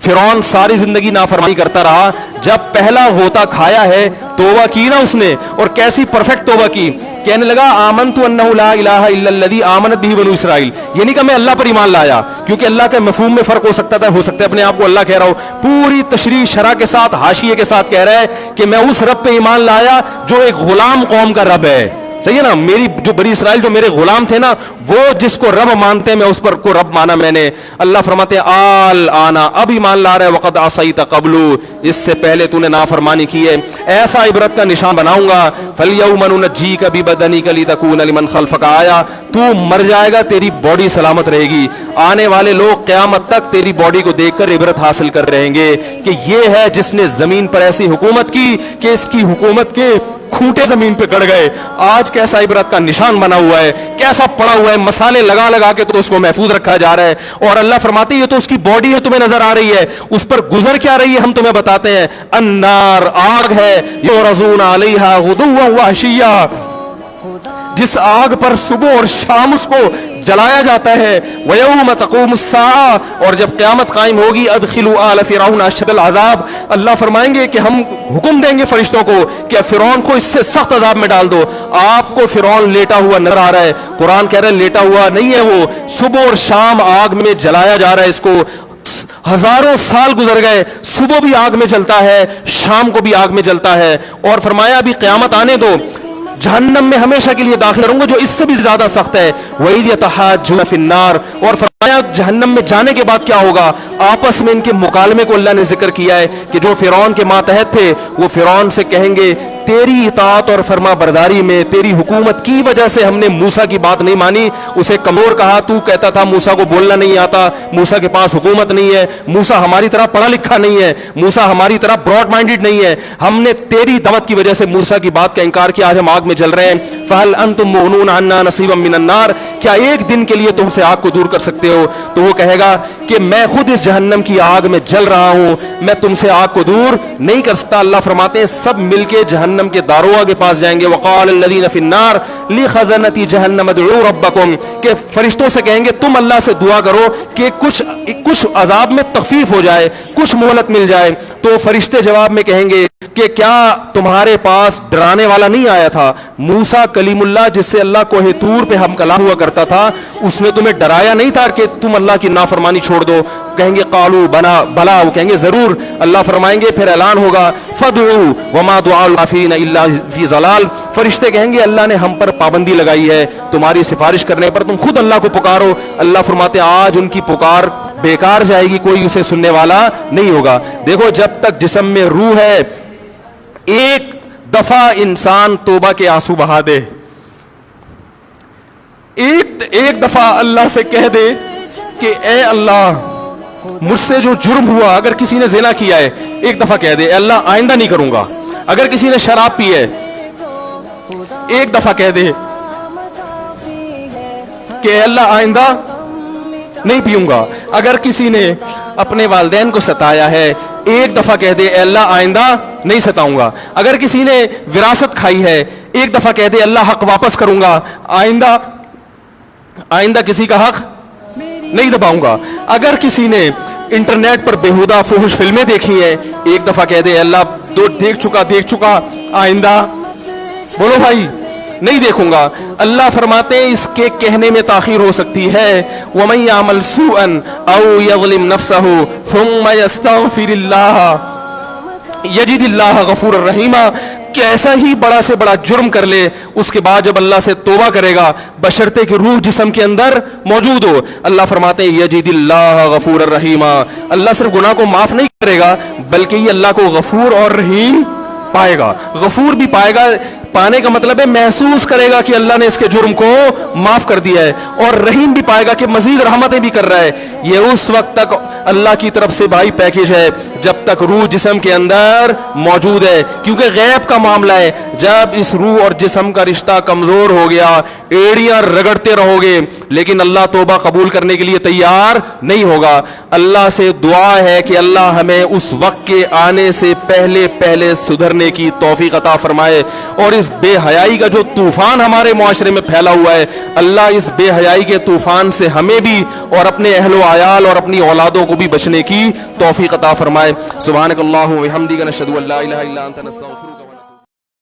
فرعون ساری زندگی نافرمانی کرتا رہا, جب پہلا غوطہ کھایا ہے توبہ کی نا اس نے, اور کیسی پرفیکٹ توبہ کی, کہنے لگا آمنت انہ لا الہ الا الذی آمنت بہ بنو اسرائیل, یہ نہیں کہ میں اللہ پر ایمان لایا, کیونکہ اللہ کے مفہوم میں فرق ہو سکتا تھا, ہو سکتا ہے اپنے آپ کو اللہ کہہ رہا ہو, پوری تشریح شرح کے ساتھ حاشیے کے ساتھ کہہ رہا ہے کہ میں اس رب پہ ایمان لایا جو ایک غلام قوم کا رب ہے. صحیح ہے نا, میری جو بنی اسرائیل جو میرے غلام تھے نا, وہ جس کو رب مانتے ہیں میں اس پر کو رب مانا میں نے. اللہ فرماتے ہیں آل آنا, اب ایمان لا رہے, وقد عصیت قبل, اس سے پہلے تو نے نافرمانی کی ہے, ایسا عبرت کا نشان بناؤں گا. فالیوم ننجیک ببدنک لتکون لمن خلفک آیا, تو مر جائے گا تیری باڈی سلامت رہے گی, آنے والے لوگ قیامت تک تیری باڈی کو دیکھ کر عبرت حاصل کر رہیں گے کہ یہ ہے جس نے زمین پر ایسی حکومت کی کہ اس کی حکومت کے کھوٹے زمین پہ گڑ گئے. آج کیسا عبرت کا نشان بنا ہوا ہے, کیسا پڑا ہوا ہے, مسالے لگا لگا کے تو اس کو محفوظ رکھا جا رہا ہے. اور اللہ فرماتے ہیں یہ تو اس کی باڈی ہے, تمہیں نظر آ رہی ہے, اس پر گزر کیا رہی ہے ہم تمہیں بتاتے ہیں. النار, آگ ہے, یعرضون علیہا غدوا وعشیا, جس آگ پر صبح اور شام اس کو جلایا جاتا ہے. وَيَوْمَ تَقُومُ السَّاعَةُ, اور جب قیامت قائم ہوگی, أَدْخِلُوا آلَ فِرْعَوْنَ أَشَدَّ الْعَذَابِ, اللہ فرمائیں گے کہ ہم حکم دیں گے فرشتوں کو کہ فرعون کو اس سے سخت عذاب میں ڈال دو. آپ کو فرعون لیٹا ہوا نظر آ رہا ہے, قرآن کہہ رہا ہے لیٹا ہوا نہیں ہے, وہ صبح اور شام آگ میں جلایا جا رہا ہے اس کو. ہزاروں سال گزر گئے, صبح بھی آگ میں جلتا ہے, شام کو بھی آگ میں جلتا ہے. اور فرمایا ابھی قیامت آنے دو, جہنم میں ہمیشہ کے لیے داخل کروں گا جو اس سے بھی زیادہ سخت ہے. وَإِذْ يَتَحَاجُّونَ فِي النَّارِ, اور فرمایا جہنم میں جانے کے بعد کیا ہوگا, آپس میں ان کے مکالمے کو اللہ نے ذکر کیا ہے کہ جو فرعون کے ماتحت تھے وہ فرعون سے کہیں گے تیری اطاعت اور فرما برداری میں, تیری حکومت کی وجہ سے ہم نے موسیٰ کی بات نہیں مانی. اسے کمزور کہا, تو کہتا تھا موسیٰ کو بولنا نہیں آتا, موسیٰ کے پاس حکومت نہیں ہے, موسیٰ ہماری طرح پڑھا لکھا نہیں ہے, موسیٰ ہماری طرح براڈ مائنڈڈ نہیں ہے, ہم نے تیری دعوت کی وجہ سے موسیٰ کی بات کا انکار کیا, آج ہم آگ میں جل رہے ہیں. فَهَلْ أَنْتُمْ مُغْنُونَ عَنَّا نَصِيبًا مِّنَ النَّارِ, کیا ایک دن کے لیے تم سے آگ کو دور کر سکتے ہو. تو وہ کہے گا کہ میں خود اس جہنم کی آگ میں جل رہا ہوں, میں تم سے آگ کو دور نہیں کر سکتا. اللہ فرماتے ہیں سب مل کے جہنم کے داروغ کے پاس جائیں گے. وقال الذین فی النار لخزنۃ جہنم ادعوا ربکم, کہ فرشتوں سے کہیں گے تم اللہ سے دعا کرو کہ کچھ عذاب میں تخفیف ہو جائے, کچھ مہلت مل جائے. تو فرشتے جواب میں کہیں گے کہ کیا تمہارے پاس ڈرانے والا نہیں آیا تھا, موسیٰ کلیم اللہ جس سے اللہ کوہ طور پہ ہم کلام ہوا کرتا تھا, اس نے تمہیں ڈرایا نہیں تھا کہ تم اللہ کی نافرمانی چھوڑ دو. کہیں گے قالوا بلا, وہ کہیں گے ضرور. اللہ فرمائیں گے پھر اعلان ہوگا فادعوا وما دعاء الکافرین الا فی ضلال, فرشتے کہیں گے اللہ نے ہم پر پابندی لگائی ہے تمہاری سفارش کرنے پر, تم خود اللہ کو پکارو. اللہ فرماتے آج ان کی پکار بیکار جائے گی, کوئی اسے سننے والا نہیں ہوگا. دیکھو جب تک جسم میں روح ہے, ایک دفعہ انسان توبہ کے آنسو بہا دے, ایک دفعہ اللہ سے کہہ دے کہ اے اللہ مجھ سے جو جرم ہوا, اگر کسی نے زنا کیا ہے ایک دفعہ کہہ دے اے اللہ آئندہ نہیں کروں گا. اگر کسی نے شراب پی ہے ایک دفعہ کہہ دے کہ اے اللہ آئندہ نہیں پیوں گا. اگر کسی نے اپنے والدین کو ستایا ہے ایک دفعہ کہہ دے اے اللہ آئندہ نہیں ستاؤں گا. اگر کسی نے وراثت کھائی ہے ایک دفعہ کہہ دے اللہ حق واپس کروں گا, آئندہ کسی کا حق نہیں دباؤں گا. اگر کسی نے انٹرنیٹ پر بیہودہ فحش فلمیں دیکھی ہیں ایک دفعہ کہہ دے اللہ دیکھ چکا آئندہ بولو بھائی نہیں دیکھوں گا. اللہ فرماتے ہیں اس کے کہنے میں تاخیر ہو سکتی ہے. وَمَن يَعْمَلْ سُوءًا أَوْ يَظْلِمْ نَفْسَهُ ثُمَّ يَسْتَغْفِرِ اللَّهَ يَجِدِ اللَّهَ غَفُورًا رَحِيمًا, کیسا ہی بڑا سے بڑا جرم کر لے, اس کے بعد جب اللہ سے توبہ کرے گا بشرطے کہ روح جسم کے اندر موجود ہو, اللہ فرماتے ہیں یجد اللہ غفور الرحیم, اللہ صرف گناہ کو معاف نہیں کرے گا بلکہ یہ اللہ کو غفور اور رحیم پائے گا. غفور بھی پائے گا, پانے کا مطلب ہے محسوس کرے گا کہ اللہ نے اس کے جرم کو معاف کر دیا ہے, اور رحیم بھی پائے گا کہ مزید رحمتیں بھی کر رہا ہے. یہ اس وقت تک اللہ کی طرف سے بھائی پیکیج ہے جب تک روح جسم کے اندر موجود ہے, کیونکہ غیب کا معاملہ ہے. جب اس روح اور جسم کا رشتہ کمزور ہو گیا ایڑیاں رگڑتے رہو گے لیکن اللہ توبہ قبول کرنے کے لیے تیار نہیں ہوگا. اللہ سے دعا ہے کہ اللہ ہمیں اس وقت کے آنے سے پہلے سدھرنے کی توفیق عطا فرمائے, اور اس اس بے حیائی کا جو طوفان ہمارے معاشرے میں پھیلا ہوا ہے، اللہ اس بے حیائی کے طوفان سے ہمیں بھی اور اپنے اہل و عیال اور اپنی اولادوں کو بھی بچنے کی توفیق عطا فرمائے۔ سبحانک اللہم و بحمدک، نشہد ان لا الہ الا انت، نستغفرک۔